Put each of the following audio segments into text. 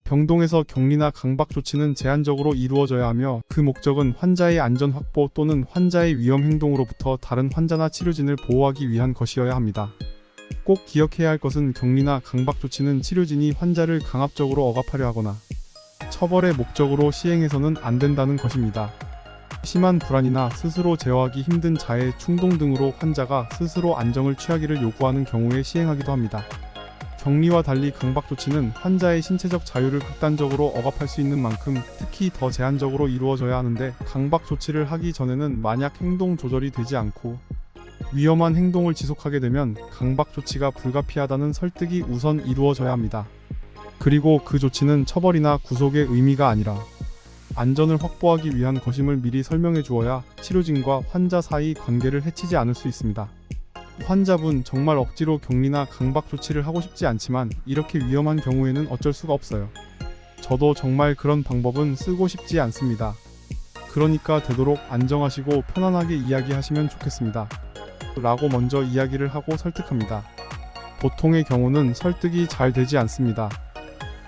병동에서 격리나 강박 조치는 제한적으로 이루어져야 하며 그 목적은 환자의 안전 확보 또는 환자의 위험 행동으로부터 다른 환자나 치료진을 보호하기 위한 것이어야 합니다. 꼭 기억해야 할 것은 격리나 강박 조치는 치료진이 환자를 강압적으로 억압하려 하거나 처벌의 목적으로 시행해서는 안 된다는 것입니다. 심한 불안이나 스스로 제어하기 힘든 자해, 충동 등으로 환자가 스스로 안정을 취하기를 요구하는 경우에 시행하기도 합니다. 격리와 달리 강박 조치는 환자의 신체적 자유를 극단적으로 억압할 수 있는 만큼 특히 더 제한적으로 이루어져야 하는데, 강박 조치를 하기 전에는 만약 행동 조절이 되지 않고 위험한 행동을 지속하게 되면 강박 조치가 불가피하다는 설득이 우선 이루어져야 합니다. 그리고 그 조치는 처벌이나 구속의 의미가 아니라 안전을 확보하기 위한 것임을 미리 설명해 주어야 치료진과 환자 사이 관계를 해치지 않을 수 있습니다. 환자분 정말 억지로 격리나 강박 조치를 하고 싶지 않지만 이렇게 위험한 경우에는 어쩔 수가 없어요. 저도 정말 그런 방법은 쓰고 싶지 않습니다. 그러니까 되도록 안정하시고 편안하게 이야기하시면 좋겠습니다. 라고 먼저 이야기를 하고 설득합니다. 보통의 경우는 설득이 잘 되지 않습니다.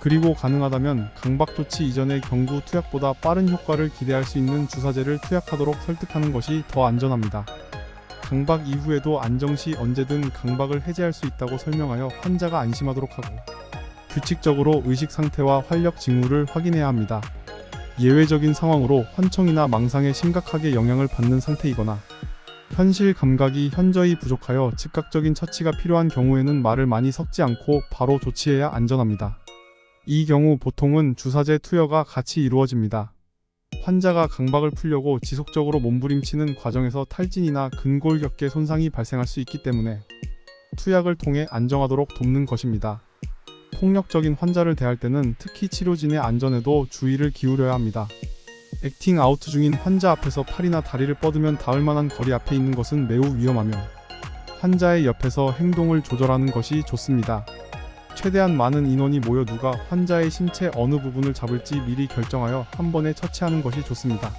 그리고 가능하다면 강박 조치 이전의 경구 투약보다 빠른 효과를 기대할 수 있는 주사제를 투약하도록 설득하는 것이 더 안전합니다. 강박 이후에도 안정 시 언제든 강박을 해제할 수 있다고 설명하여 환자가 안심하도록 하고, 규칙적으로 의식 상태와 활력 징후를 확인해야 합니다. 예외적인 상황으로 환청이나 망상에 심각하게 영향을 받는 상태이거나 현실 감각이 현저히 부족하여 즉각적인 처치가 필요한 경우에는 말을 많이 섞지 않고 바로 조치해야 안전합니다. 이 경우 보통은 주사제 투여가 같이 이루어집니다. 환자가 강박을 풀려고 지속적으로 몸부림치는 과정에서 탈진이나 근골격계 손상이 발생할 수 있기 때문에 투약을 통해 안정하도록 돕는 것입니다. 폭력적인 환자를 대할 때는 특히 치료진의 안전에도 주의를 기울여야 합니다. 액팅 아웃 중인 환자 앞에서 팔이나 다리를 뻗으면 닿을 만한 거리 앞에 있는 것은 매우 위험하며 환자의 옆에서 행동을 조절하는 것이 좋습니다. 최대한 많은 인원이 모여 누가 환자의 신체 어느 부분을 잡을지 미리 결정하여 한 번에 처치하는 것이 좋습니다.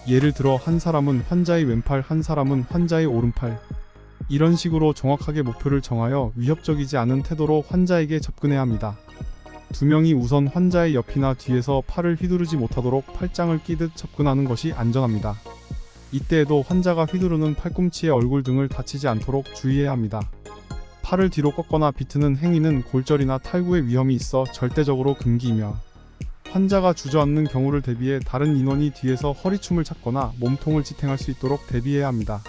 예를 들어 한 사람은 환자의 왼팔, 한 사람은 환자의 오른팔, 이런 식으로 정확하게 목표를 정하여 위협적이지 않은 태도로 환자에게 접근해야 합니다. 두 명이 우선 환자의 옆이나 뒤에서 팔을 휘두르지 못하도록 팔짱을 끼듯 접근하는 것이 안전합니다. 이때에도 환자가 휘두르는 팔꿈치에 얼굴 등을 다치지 않도록 주의해야 합니다. 팔을 뒤로 꺾거나 비트는 행위는 골절이나 탈구의 위험이 있어 절대적으로 금기이며, 환자가 주저앉는 경우를 대비해 다른 인원이 뒤에서 허리춤을 찾거나 몸통을 지탱할 수 있도록 대비해야 합니다.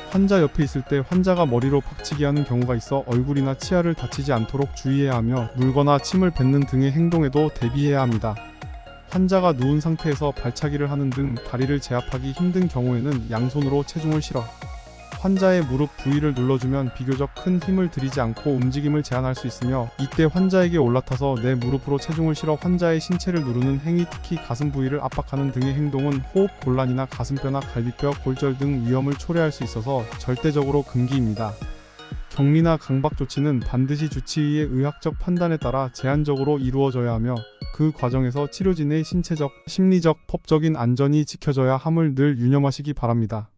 환자 옆에 있을 때 환자가 머리로 박치기 하는 경우가 있어 얼굴이나 치아를 다치지 않도록 주의해야 하며 물거나 침을 뱉는 등의 행동에도 대비해야 합니다. 환자가 누운 상태에서 발차기를 하는 등 다리를 제압하기 힘든 경우에는 양손으로 체중을 실어 환자의 무릎 부위를 눌러주면 비교적 큰 힘을 들이지 않고 움직임을 제한할 수 있으며, 이때 환자에게 올라타서 내 무릎으로 체중을 실어 환자의 신체를 누르는 행위, 특히 가슴 부위를 압박하는 등의 행동은 호흡 곤란이나 가슴뼈나 갈비뼈 골절 등 위험을 초래할 수 있어서 절대적으로 금기입니다. 격리나 강박 조치는 반드시 주치의의 의학적 판단에 따라 제한적으로 이루어져야 하며 그 과정에서 치료진의 신체적, 심리적, 법적인 안전이 지켜져야 함을 늘 유념하시기 바랍니다.